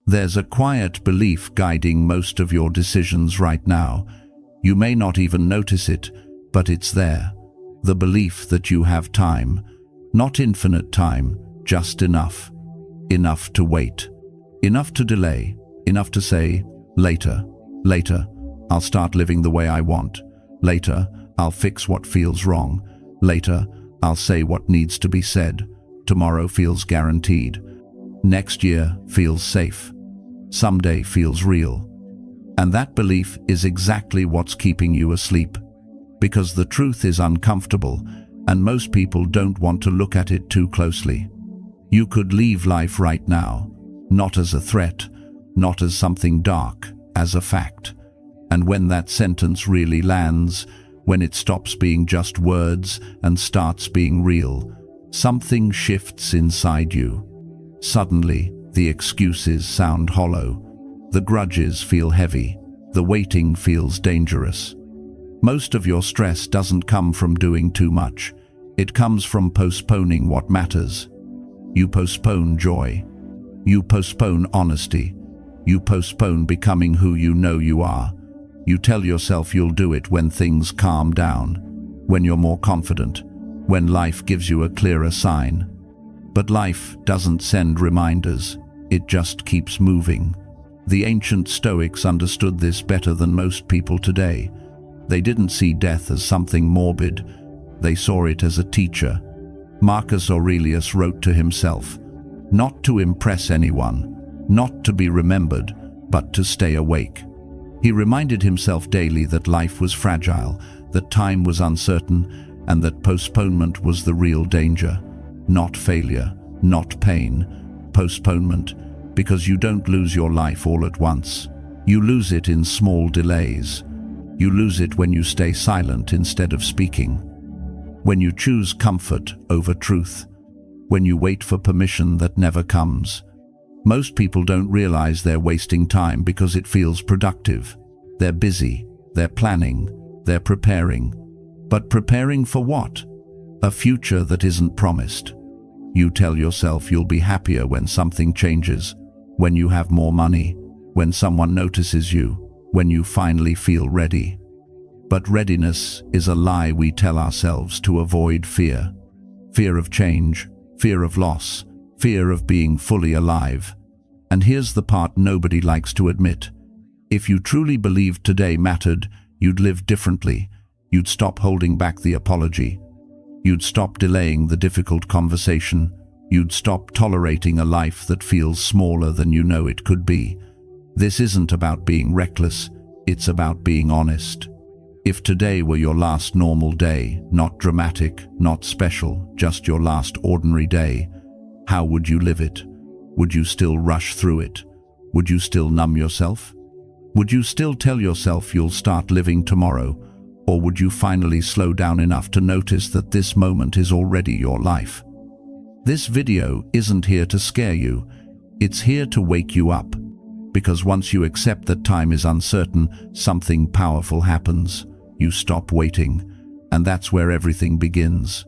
There's a quiet belief guiding most of your decisions right now. You may not even notice it, but it's there. The belief that you have time, not infinite time, just enough. Enough to wait. Enough to delay. Enough to say, later. Later, I'll start living the way I want. Later, I'll fix what feels wrong. Later, I'll say what needs to be said. Tomorrow feels guaranteed. Next year feels safe. Someday feels real. And that belief is exactly what's keeping you asleep. Because the truth is uncomfortable, and most people don't want to look at it too closely. You could leave life right now, not as a threat, not as something dark, as a fact. And when that sentence really lands, when it stops being just words and starts being real, something shifts inside you. Suddenly, the excuses sound hollow. The grudges feel heavy. The waiting feels dangerous. Most of your stress doesn't come from doing too much. It comes from postponing what matters. You postpone joy. You postpone honesty. You postpone becoming who you know you are. You tell yourself you'll do it when things calm down, when you're more confident, when life gives you a clearer sign. But life doesn't send reminders. It just keeps moving. The ancient Stoics understood this better than most people today. They didn't see death as something morbid. They saw it as a teacher. Marcus Aurelius wrote to himself, not to impress anyone, not to be remembered, but to stay awake. He reminded himself daily that life was fragile, that time was uncertain, and that postponement was the real danger. Not failure, not pain. Postponement, because you don't lose your life all at once. You lose it in small delays. You lose it when you stay silent instead of speaking. When you choose comfort over truth. When you wait for permission that never comes. Most people don't realize they're wasting time because it feels productive. They're busy, they're planning, they're preparing. But preparing for what? A future that isn't promised. You tell yourself you'll be happier when something changes, when you have more money, when someone notices you, when you finally feel ready. But readiness is a lie we tell ourselves to avoid fear. Fear of change, fear of loss, fear of being fully alive. And here's the part nobody likes to admit. If you truly believed today mattered, you'd live differently. You'd stop holding back the apology. You'd stop delaying the difficult conversation. You'd stop tolerating a life that feels smaller than you know it could be. This isn't about being reckless, it's about being honest. If today were your last normal day, not dramatic, not special, just your last ordinary day, how would you live it? Would you still rush through it? Would you still numb yourself? Would you still tell yourself you'll start living tomorrow? Or would you finally slow down enough to notice that this moment is already your life? This video isn't here to scare you, it's here to wake you up. Because once you accept that time is uncertain, something powerful happens. You stop waiting, and that's where everything begins.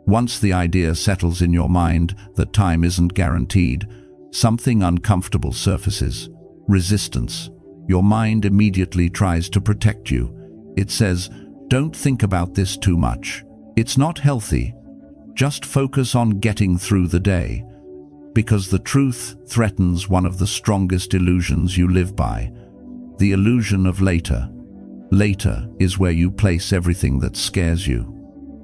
Once the idea settles in your mind that time isn't guaranteed, something uncomfortable surfaces. Resistance. Your mind immediately tries to protect you. It says, don't think about this too much. It's not healthy. Just focus on getting through the day. Because the truth threatens one of the strongest illusions you live by. The illusion of later. Later is where you place everything that scares you.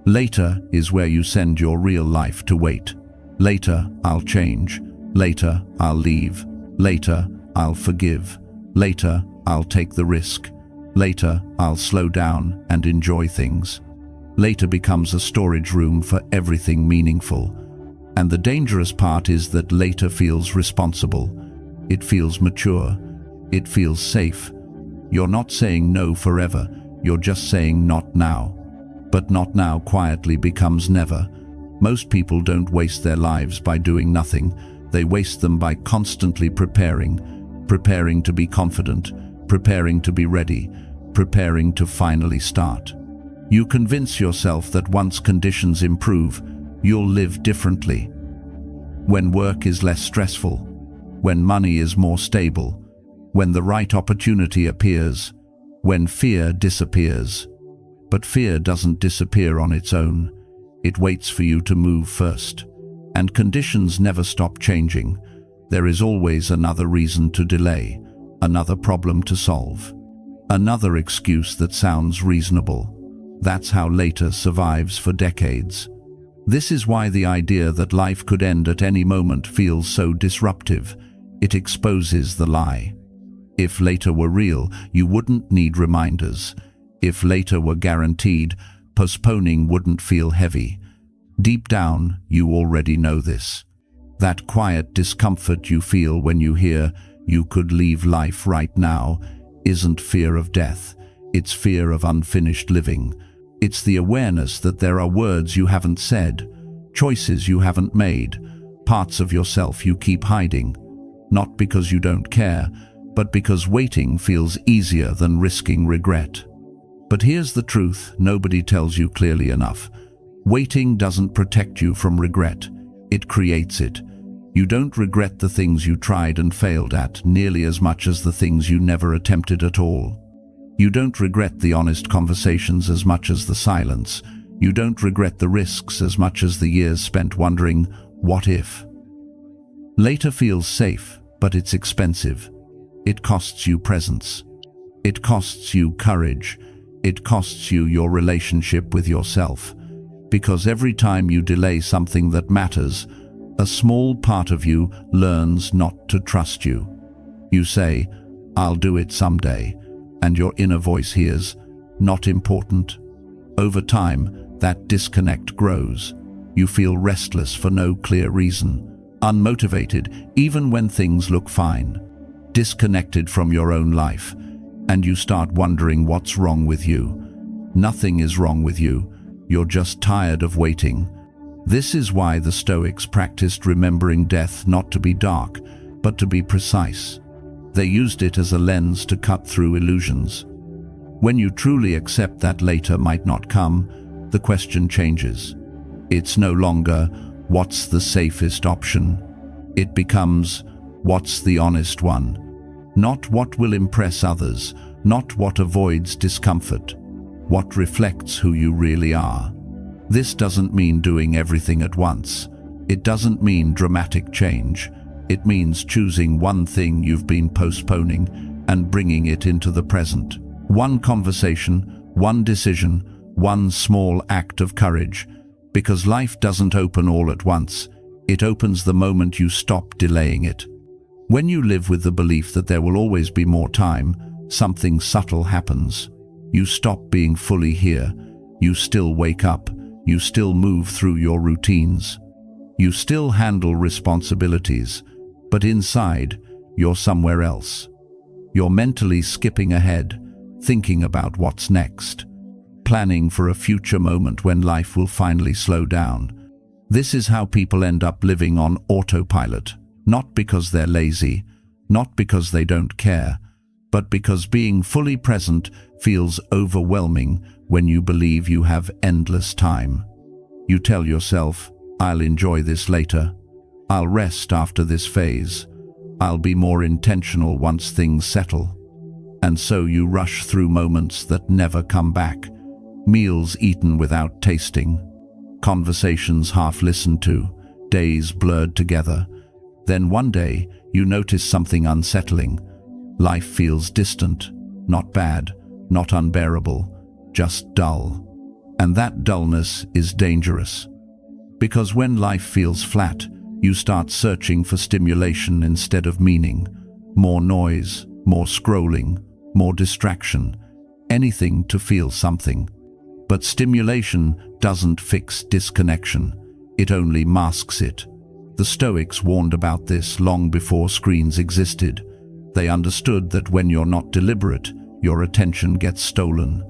Later is where you send your real life to wait. Later, I'll change. Later, I'll leave. Later, I'll forgive. Later, I'll take the risk. Later, I'll slow down and enjoy things. Later becomes a storage room for everything meaningful. And the dangerous part is that later feels responsible. It feels mature. It feels safe. You're not saying no forever. You're just saying not now. But not now quietly becomes never. Most people don't waste their lives by doing nothing. They waste them by constantly preparing. Preparing to be confident. Preparing to be ready. Preparing to finally start. You convince yourself that once conditions improve, you'll live differently. When work is less stressful, when money is more stable, when the right opportunity appears, when fear disappears. But fear doesn't disappear on its own. It waits for you to move first. And conditions never stop changing. There is always another reason to delay, another problem to solve, another excuse that sounds reasonable. That's how later survives for decades. This is why the idea that life could end at any moment feels so disruptive. It exposes the lie. If later were real, you wouldn't need reminders. If later were guaranteed, postponing wouldn't feel heavy. Deep down, you already know this. That quiet discomfort you feel when you hear, "You could leave life right now," isn't fear of death. It's fear of unfinished living. It's the awareness that there are words you haven't said, choices you haven't made, parts of yourself you keep hiding. Not because you don't care, but because waiting feels easier than risking regret. But here's the truth nobody tells you clearly enough. Waiting doesn't protect you from regret. It creates it. You don't regret the things you tried and failed at nearly as much as the things you never attempted at all. You don't regret the honest conversations as much as the silence. You don't regret the risks as much as the years spent wondering, what if? Later feels safe, but it's expensive. It costs you presence. It costs you courage. It costs you your relationship with yourself. Because every time you delay something that matters, a small part of you learns not to trust you. You say, "I'll do it someday," and your inner voice hears, "Not important." Over time, that disconnect grows. You feel restless for no clear reason, unmotivated even when things look fine, disconnected from your own life, and you start wondering what's wrong with you. Nothing is wrong with you. You're just tired of waiting. This is why the Stoics practiced remembering death not to be dark, but to be precise. They used it as a lens to cut through illusions. When you truly accept that later might not come, the question changes. It's no longer, "What's the safest option?" It becomes, "What's the honest one?" Not what will impress others, not what avoids discomfort, what reflects who you really are. This doesn't mean doing everything at once. It doesn't mean dramatic change. It means choosing one thing you've been postponing and bringing it into the present. One conversation, one decision, one small act of courage. Because life doesn't open all at once. It opens the moment you stop delaying it. When you live with the belief that there will always be more time, something subtle happens. You stop being fully here. You still wake up. You still move through your routines. You still handle responsibilities, but inside, you're somewhere else. You're mentally skipping ahead, thinking about what's next, planning for a future moment when life will finally slow down. This is how people end up living on autopilot, not because they're lazy, not because they don't care, but because being fully present feels overwhelming when you believe you have endless time. You tell yourself, "I'll enjoy this later. I'll rest after this phase. I'll be more intentional once things settle." And so you rush through moments that never come back, meals eaten without tasting, conversations half listened to, days blurred together. Then one day, you notice something unsettling. Life feels distant, not bad, not unbearable, just dull. And that dullness is dangerous. Because when life feels flat, you start searching for stimulation instead of meaning. More noise, more scrolling, more distraction, anything to feel something. But stimulation doesn't fix disconnection. It only masks it. The Stoics warned about this long before screens existed. They understood that when you're not deliberate, your attention gets stolen.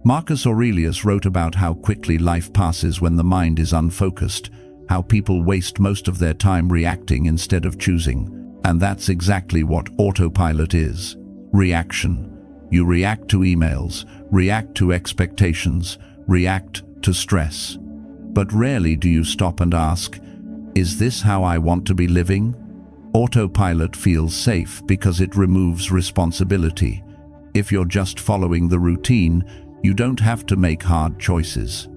Marcus Aurelius wrote about how quickly life passes when the mind is unfocused, how people waste most of their time reacting instead of choosing. And that's exactly what autopilot is. Reaction. You react to emails, react to expectations, react to stress. But rarely do you stop and ask, is this how I want to be living? Autopilot feels safe because it removes responsibility. If you're just following the routine, you don't have to make hard choices.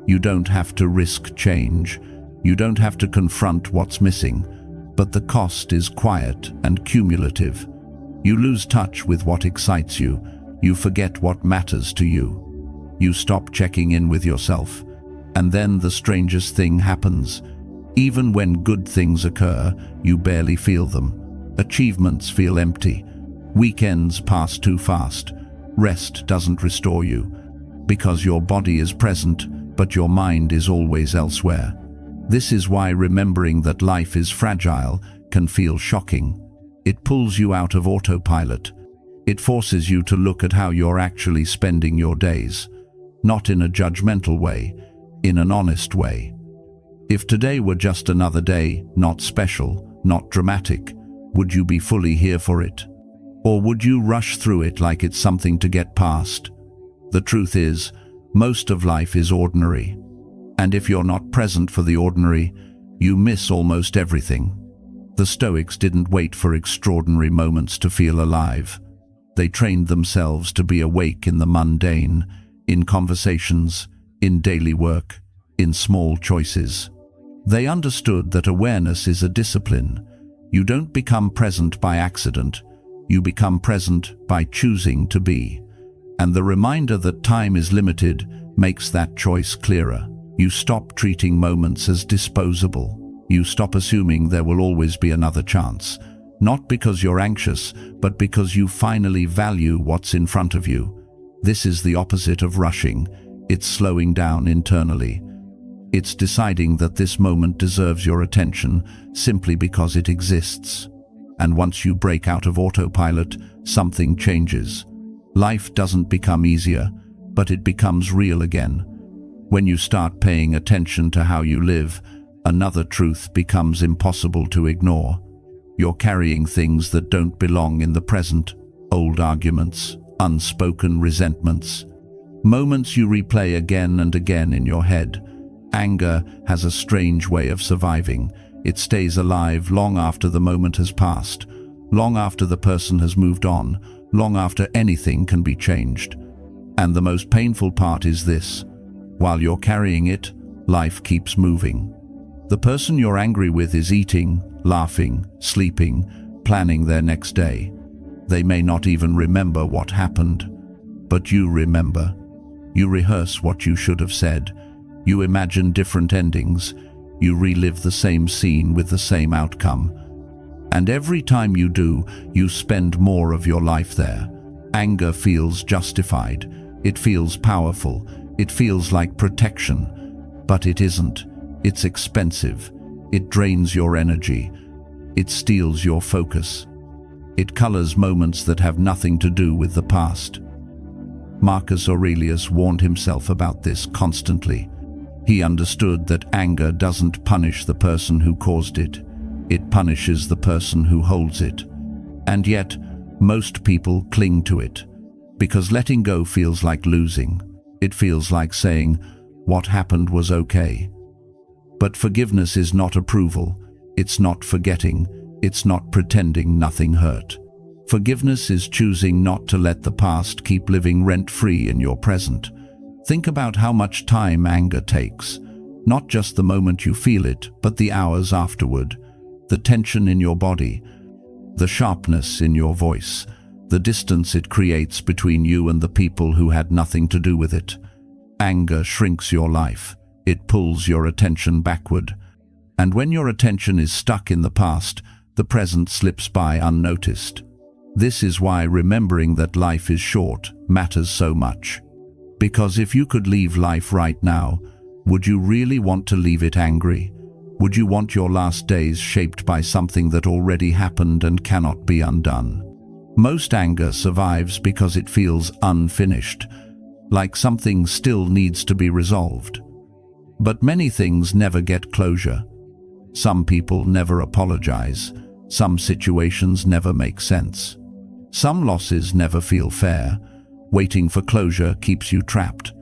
You don't have to risk change. You don't have to confront what's missing. But the cost is quiet and cumulative. You lose touch with what excites you. You forget what matters to you. You stop checking in with yourself. And then the strangest thing happens. Even when good things occur, you barely feel them. Achievements feel empty. Weekends pass too fast. Rest doesn't restore you. Because your body is present, but your mind is always elsewhere. This is why remembering that life is fragile can feel shocking. It pulls you out of autopilot. It forces you to look at how you're actually spending your days. Not in a judgmental way, in an honest way. If today were just another day, not special, not dramatic, would you be fully here for it? Or would you rush through it like it's something to get past? The truth is, most of life is ordinary. And if you're not present for the ordinary, you miss almost everything. The Stoics didn't wait for extraordinary moments to feel alive. They trained themselves to be awake in the mundane, in conversations, in daily work, in small choices. They understood that awareness is a discipline. You don't become present by accident. You become present by choosing to be. And the reminder that time is limited makes that choice clearer. You stop treating moments as disposable. You stop assuming there will always be another chance. Not because you're anxious, but because you finally value what's in front of you. This is the opposite of rushing. It's slowing down internally. It's deciding that this moment deserves your attention simply because it exists. And once you break out of autopilot, something changes. Life doesn't become easier, but it becomes real again. When you start paying attention to how you live, another truth becomes impossible to ignore. You're carrying things that don't belong in the present, old arguments, unspoken resentments, moments you replay again and again in your head. Anger has a strange way of surviving. It stays alive long after the moment has passed, long after the person has moved on, long after anything can be changed. And the most painful part is this: while you're carrying it, life keeps moving. The person you're angry with is eating, laughing, sleeping, planning their next day. They may not even remember what happened, but you remember. You rehearse what you should have said. You imagine different endings. You relive the same scene with the same outcome. And every time you do, you spend more of your life there. Anger feels justified. It feels powerful. It feels like protection. But it isn't. It's expensive. It drains your energy. It steals your focus. It colors moments that have nothing to do with the past. Marcus Aurelius warned himself about this constantly. He understood that anger doesn't punish the person who caused it. It punishes the person who holds it. And yet, most people cling to it, because letting go feels like losing. It feels like saying, "What happened was okay." But forgiveness is not approval. It's not forgetting. It's not pretending nothing hurt. Forgiveness is choosing not to let the past keep living rent-free in your present. Think about how much time anger takes. Not just the moment you feel it, but the hours afterward. The tension in your body, the sharpness in your voice, the distance it creates between you and the people who had nothing to do with it. Anger shrinks your life. It pulls your attention backward. And when your attention is stuck in the past, the present slips by unnoticed. This is why remembering that life is short matters so much. Because if you could leave life right now, would you really want to leave it angry? Would you want your last days shaped by something that already happened and cannot be undone? Most anger survives because it feels unfinished, like something still needs to be resolved. But many things never get closure. Some people never apologize. Some situations never make sense. Some losses never feel fair. Waiting for closure keeps you trapped.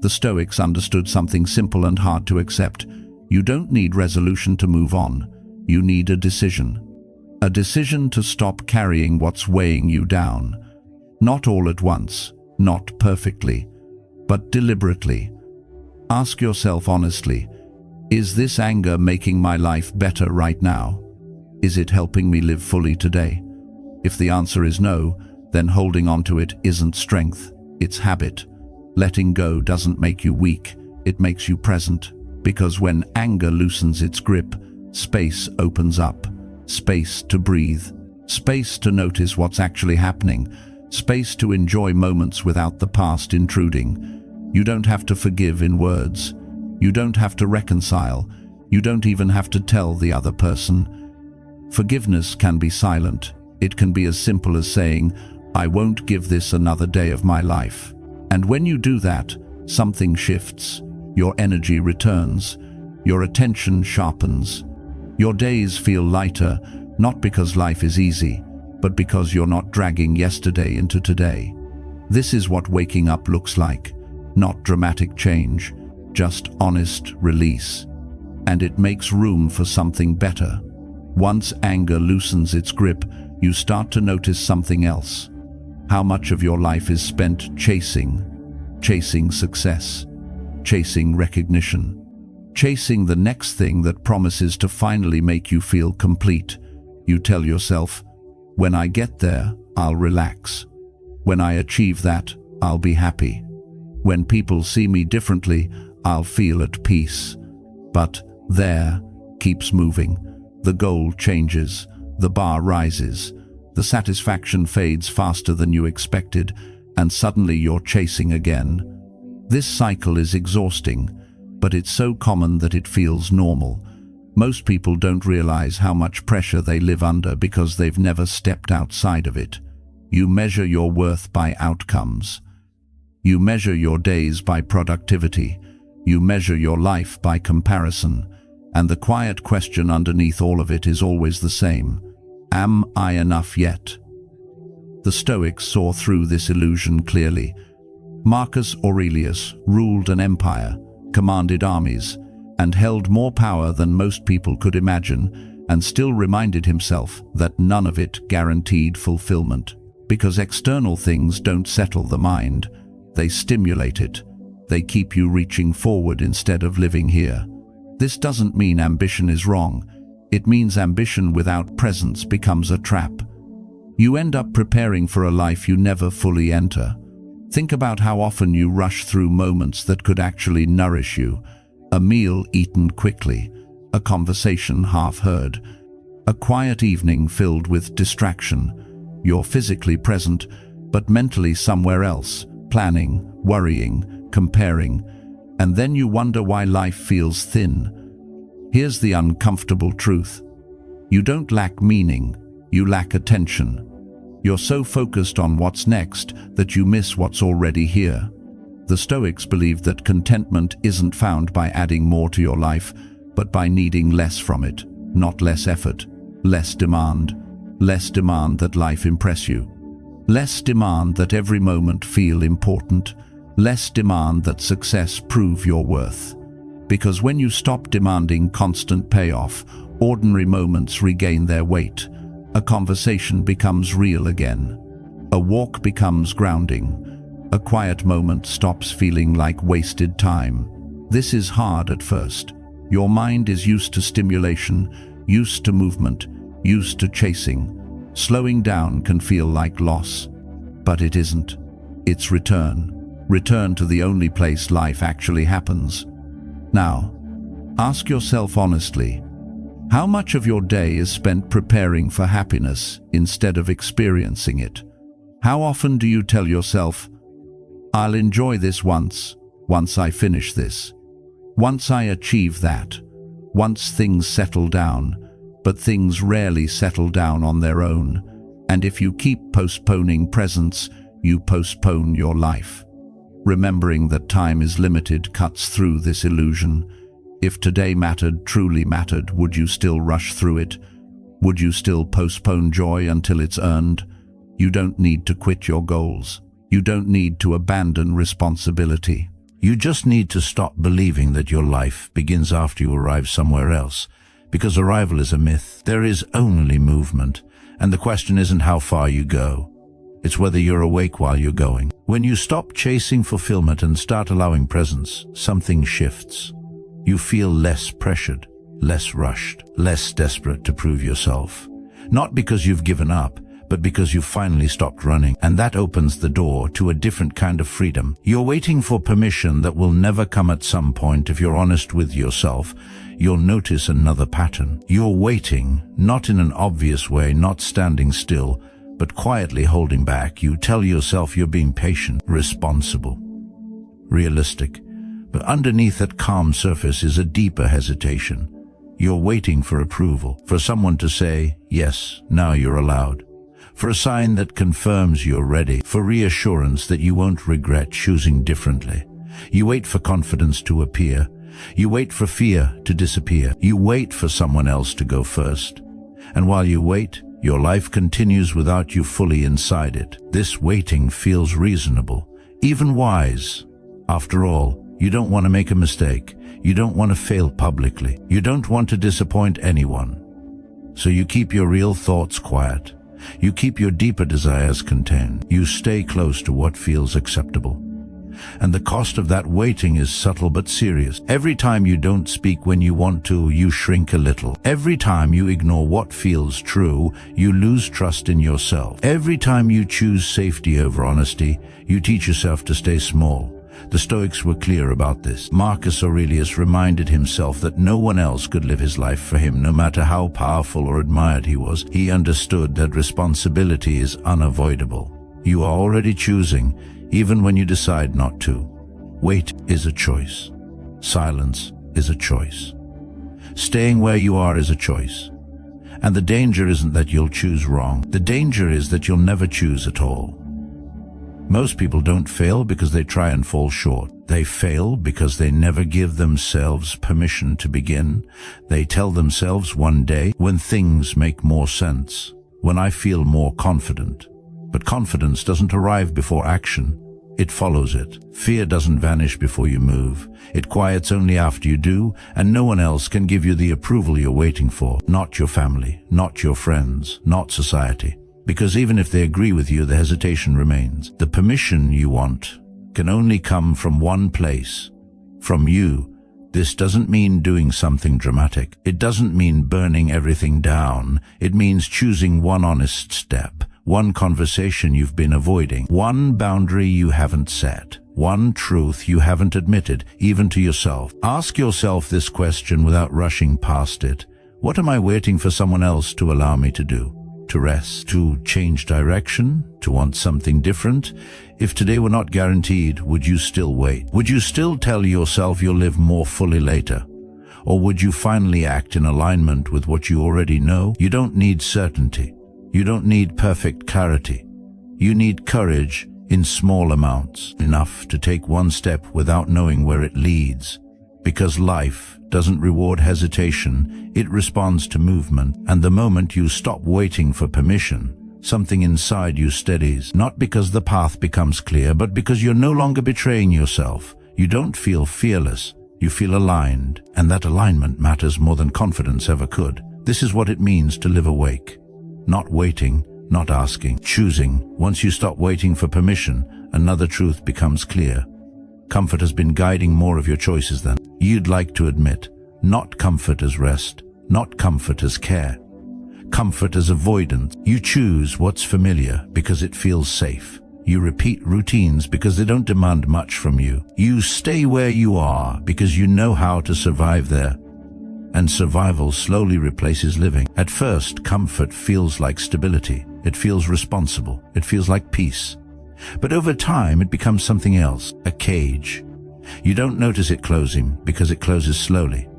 The Stoics understood something simple and hard to accept. You don't need resolution to move on. You need a decision. A decision to stop carrying what's weighing you down. Not all at once, not perfectly, but deliberately. Ask yourself honestly, is this anger making my life better right now? Is it helping me live fully today? If the answer is no, then holding on to it isn't strength, it's habit. Letting go doesn't make you weak, it makes you present. Because when anger loosens its grip, space opens up. Space to breathe. Space to notice what's actually happening. Space to enjoy moments without the past intruding. You don't have to forgive in words. You don't have to reconcile. You don't even have to tell the other person. Forgiveness can be silent. It can be as simple as saying, I won't give this another day of my life. And when you do that, something shifts. Your energy returns. Your attention sharpens. Your days feel lighter, not because life is easy, but because you're not dragging yesterday into today. This is what waking up looks like. Not dramatic change, just honest release. And it makes room for something better. Once anger loosens its grip, you start to notice something else. How much of your life is spent chasing success, chasing recognition, chasing the next thing that promises to finally make you feel complete. You tell yourself, when I get there, I'll relax. When I achieve that, I'll be happy. When people see me differently, I'll feel at peace. But there keeps moving. The goal changes, the bar rises, the satisfaction fades faster than you expected, and suddenly you're chasing again. This cycle is exhausting, but it's so common that it feels normal. Most people don't realize how much pressure they live under because they've never stepped outside of it. You measure your worth by outcomes. You measure your days by productivity. You measure your life by comparison. And the quiet question underneath all of it is always the same. Am I enough yet? The Stoics saw through this illusion clearly. Marcus Aurelius ruled an empire, commanded armies, and held more power than most people could imagine, and still reminded himself that none of it guaranteed fulfillment. Because external things don't settle the mind, they stimulate it. They keep you reaching forward instead of living here. This doesn't mean ambition is wrong. It means ambition without presence becomes a trap. You end up preparing for a life you never fully enter. Think about how often you rush through moments that could actually nourish you. A meal eaten quickly, a conversation half heard, a quiet evening filled with distraction. You're physically present, but mentally somewhere else, planning, worrying, comparing, and then you wonder why life feels thin. Here's the uncomfortable truth. You don't lack meaning, you lack attention. You're so focused on what's next that you miss what's already here. The Stoics believed that contentment isn't found by adding more to your life, but by needing less from it, not less effort, less demand that life impress you, less demand that every moment feel important, less demand that success prove your worth. Because when you stop demanding constant payoff, ordinary moments regain their weight. A conversation becomes real again. A walk becomes grounding. A quiet moment stops feeling like wasted time. This is hard at first. Your mind is used to stimulation, used to movement, used to chasing. Slowing down can feel like loss, but it isn't. It's return. Return to the only place life actually happens. Now, ask yourself honestly, how much of your day is spent preparing for happiness instead of experiencing it? How often do you tell yourself, I'll enjoy this once I finish this, once I achieve that, once things settle down, but things rarely settle down on their own, and if you keep postponing presence, you postpone your life. Remembering that time is limited cuts through this illusion. If today truly mattered, would you still rush through it? Would you still postpone joy until it's earned? You don't need to quit your goals. You don't need to abandon responsibility. You just need to stop believing that your life begins after you arrive somewhere else, Because arrival is a myth. There is only movement, and the question isn't how far you go. It's whether you're awake while you're going. When you stop chasing fulfillment and start allowing presence, something shifts. You feel less pressured, less rushed, less desperate to prove yourself. Not because you've given up, but because you've finally stopped running. And that opens the door to a different kind of freedom. You're waiting for permission that will never come at some point. If you're honest with yourself, you'll notice another pattern. You're waiting, not in an obvious way, not standing still, but quietly holding back. You tell yourself you're being patient, responsible, realistic. But underneath that calm surface is a deeper hesitation. You're waiting for approval, for someone to say, yes, now you're allowed. For a sign that confirms you're ready, for reassurance that you won't regret choosing differently. You wait for confidence to appear. You wait for fear to disappear. You wait for someone else to go first. And while you wait, your life continues without you fully inside it. This waiting feels reasonable, even wise. After all, you don't want to make a mistake. You don't want to fail publicly. You don't want to disappoint anyone. So you keep your real thoughts quiet. You keep your deeper desires contained. You stay close to what feels acceptable. And the cost of that waiting is subtle but serious. Every time you don't speak when you want to, you shrink a little. Every time you ignore what feels true, you lose trust in yourself. Every time you choose safety over honesty, you teach yourself to stay small. The Stoics were clear about this. Marcus Aurelius reminded himself that no one else could live his life for him, no matter how powerful or admired he was. He understood that responsibility is unavoidable. You are already choosing, even when you decide not to. Wait is a choice. Silence is a choice. Staying where you are is a choice. And the danger isn't that you'll choose wrong. The danger is that you'll never choose at all. Most people don't fail because they try and fall short. They fail because they never give themselves permission to begin. They tell themselves one day, when things make more sense, when I feel more confident. But confidence doesn't arrive before action. It follows it. Fear doesn't vanish before you move. It quiets only after you do, and no one else can give you the approval you're waiting for. Not your family, not your friends, not society. Because even if they agree with you, the hesitation remains. The permission you want can only come from one place, from you. This doesn't mean doing something dramatic. It doesn't mean burning everything down. It means choosing one honest step, one conversation you've been avoiding, one boundary you haven't set, one truth you haven't admitted, even to yourself. Ask yourself this question without rushing past it. What am I waiting for someone else to allow me to do? To rest, to change direction, to want something different? If today were not guaranteed, would you still wait? Would you still tell yourself you'll live more fully later? Or would you finally act in alignment with what you already know? You don't need certainty. You don't need perfect clarity. You need courage in small amounts, enough to take one step without knowing where it leads. Because life doesn't reward hesitation, it responds to movement. And the moment you stop waiting for permission, something inside you steadies, not because the path becomes clear, but because you're no longer betraying yourself. You don't feel fearless, you feel aligned, and that alignment matters more than confidence ever could. This is what it means to live awake. Not waiting, not asking, choosing. Once you stop waiting for permission, another truth becomes clear. Comfort has been guiding more of your choices than you'd like to admit. Not comfort as rest, not comfort as care. Comfort as avoidance. You choose what's familiar because it feels safe. You repeat routines because they don't demand much from you. You stay where you are because you know how to survive there. And survival slowly replaces living. At first, comfort feels like stability. It feels responsible. It feels like peace. But over time, it becomes something else, a cage. You don't notice it closing because it closes slowly.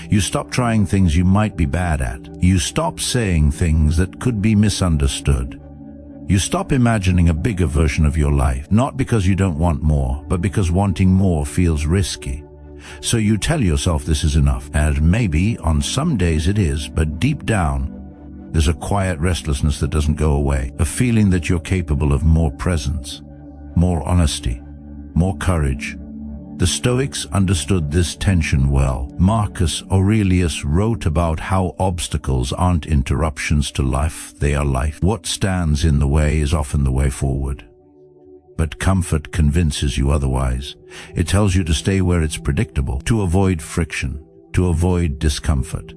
You stop trying things you might be bad at. You stop saying things that could be misunderstood. You stop imagining a bigger version of your life, not because you don't want more, but because wanting more feels risky. So you tell yourself this is enough, and maybe on some days it is, but deep down, there's a quiet restlessness that doesn't go away, a feeling that you're capable of more presence, more honesty, more courage. The Stoics understood this tension well. Marcus Aurelius wrote about how obstacles aren't interruptions to life, they are life. What stands in the way is often the way forward. But comfort convinces you otherwise. It tells you to stay where it's predictable, to avoid friction, to avoid discomfort.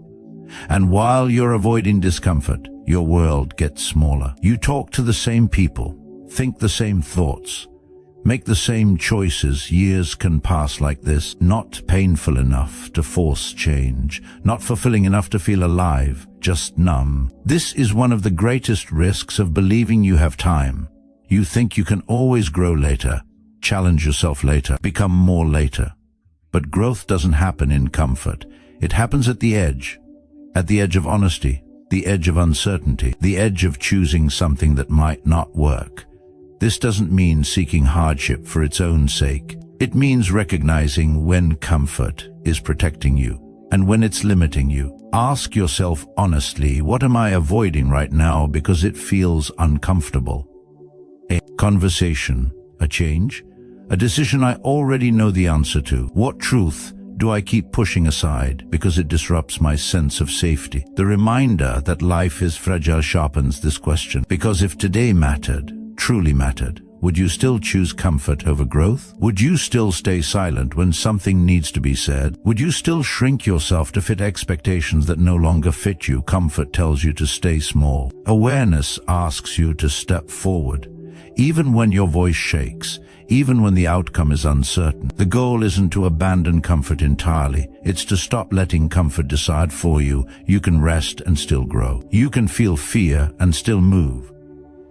And while you're avoiding discomfort, your world gets smaller. You talk to the same people, think the same thoughts, make the same choices. Years can pass like this, not painful enough to force change, not fulfilling enough to feel alive, just numb. This is one of the greatest risks of believing you have time. You think you can always grow later, challenge yourself later, become more later. But growth doesn't happen in comfort. It happens at the edge of honesty, the edge of uncertainty, the edge of choosing something that might not work. This doesn't mean seeking hardship for its own sake. It means recognizing when comfort is protecting you and when it's limiting you. Ask yourself honestly, what am I avoiding right now because it feels uncomfortable? A conversation, a change, a decision I already know the answer to. What truth do I keep pushing aside because it disrupts my sense of safety? The reminder that life is fragile sharpens this question. Because if today mattered, truly mattered, would you still choose comfort over growth? Would you still stay silent when something needs to be said? Would you still shrink yourself to fit expectations that no longer fit you? Comfort tells you to stay small. Awareness asks you to step forward. Even when your voice shakes, even when the outcome is uncertain. The goal isn't to abandon comfort entirely. It's to stop letting comfort decide for you. You can rest and still grow. You can feel fear and still move.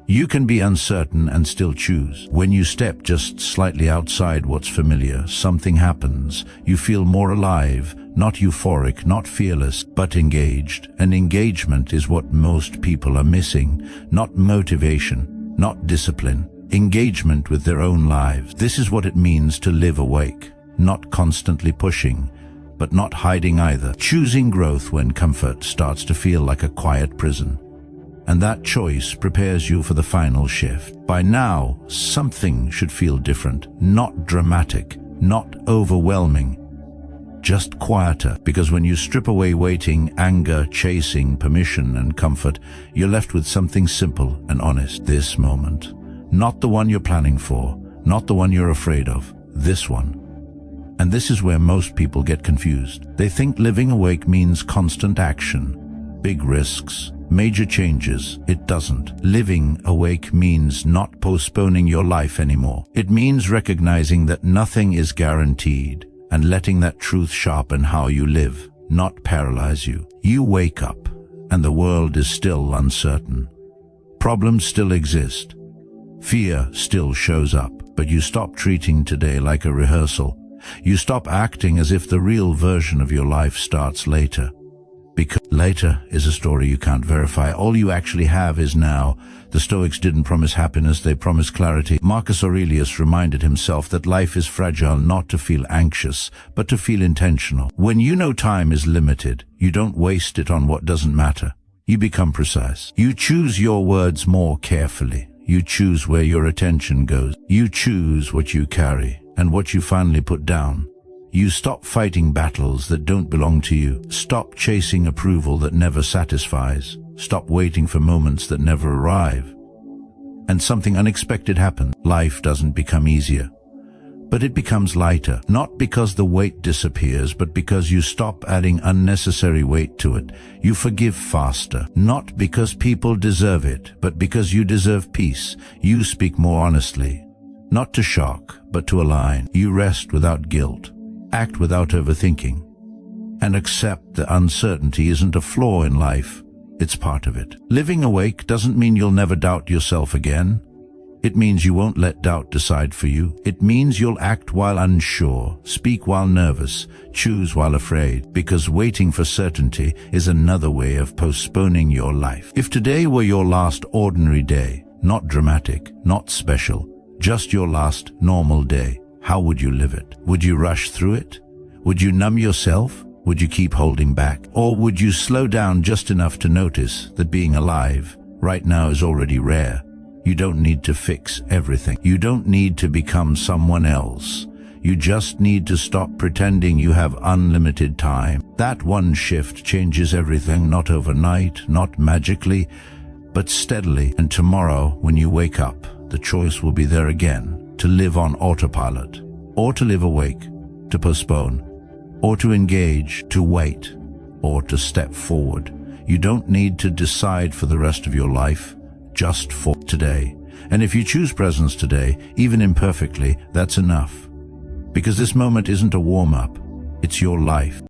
You can be uncertain and still choose. When you step just slightly outside what's familiar, something happens. You feel more alive, not euphoric, not fearless, but engaged. And engagement is what most people are missing. Not motivation, not discipline. Engagement with their own lives. This is what it means to live awake. Not constantly pushing, but not hiding either. Choosing growth when comfort starts to feel like a quiet prison. And that choice prepares you for the final shift. By now, something should feel different. Not dramatic, not overwhelming, just quieter. Because when you strip away waiting, anger, chasing, permission, and comfort, you're left with something simple and honest. This moment. Not the one you're planning for, not the one you're afraid of, this one. And this is where most people get confused. They think living awake means constant action, big risks, major changes. It doesn't. Living awake means not postponing your life anymore. It means recognizing that nothing is guaranteed and letting that truth sharpen how you live, not paralyze you. You wake up and the world is still uncertain. Problems still exist. Fear still shows up, but you stop treating today like a rehearsal. You stop acting as if the real version of your life starts later. Because later is a story you can't verify. All you actually have is now. The Stoics didn't promise happiness, they promised clarity. Marcus Aurelius reminded himself that life is fragile not to feel anxious, but to feel intentional. When you know time is limited, you don't waste it on what doesn't matter. You become precise. You choose your words more carefully. You choose where your attention goes. You choose what you carry and what you finally put down. You stop fighting battles that don't belong to you. Stop chasing approval that never satisfies. Stop waiting for moments that never arrive. And something unexpected happens. Life doesn't become easier, but it becomes lighter. Not because the weight disappears, but because you stop adding unnecessary weight to it. You forgive faster. Not because people deserve it, but because you deserve peace. You speak more honestly. Not to shock, but to align. You rest without guilt. Act without overthinking. And accept that uncertainty isn't a flaw in life. It's part of it. Living awake doesn't mean you'll never doubt yourself again. It means you won't let doubt decide for you. It means you'll act while unsure, speak while nervous, choose while afraid, because waiting for certainty is another way of postponing your life. If today were your last ordinary day, not dramatic, not special, just your last normal day, how would you live it? Would you rush through it? Would you numb yourself? Would you keep holding back? Or would you slow down just enough to notice that being alive right now is already rare? You don't need to fix everything. You don't need to become someone else. You just need to stop pretending you have unlimited time. That one shift changes everything, not overnight, not magically, but steadily. And tomorrow, when you wake up, the choice will be there again, to live on autopilot, or to live awake, to postpone, or to engage, to wait, or to step forward. You don't need to decide for the rest of your life, just for today. And if you choose presence today, even imperfectly, that's enough. Because this moment isn't a warm-up, it's your life.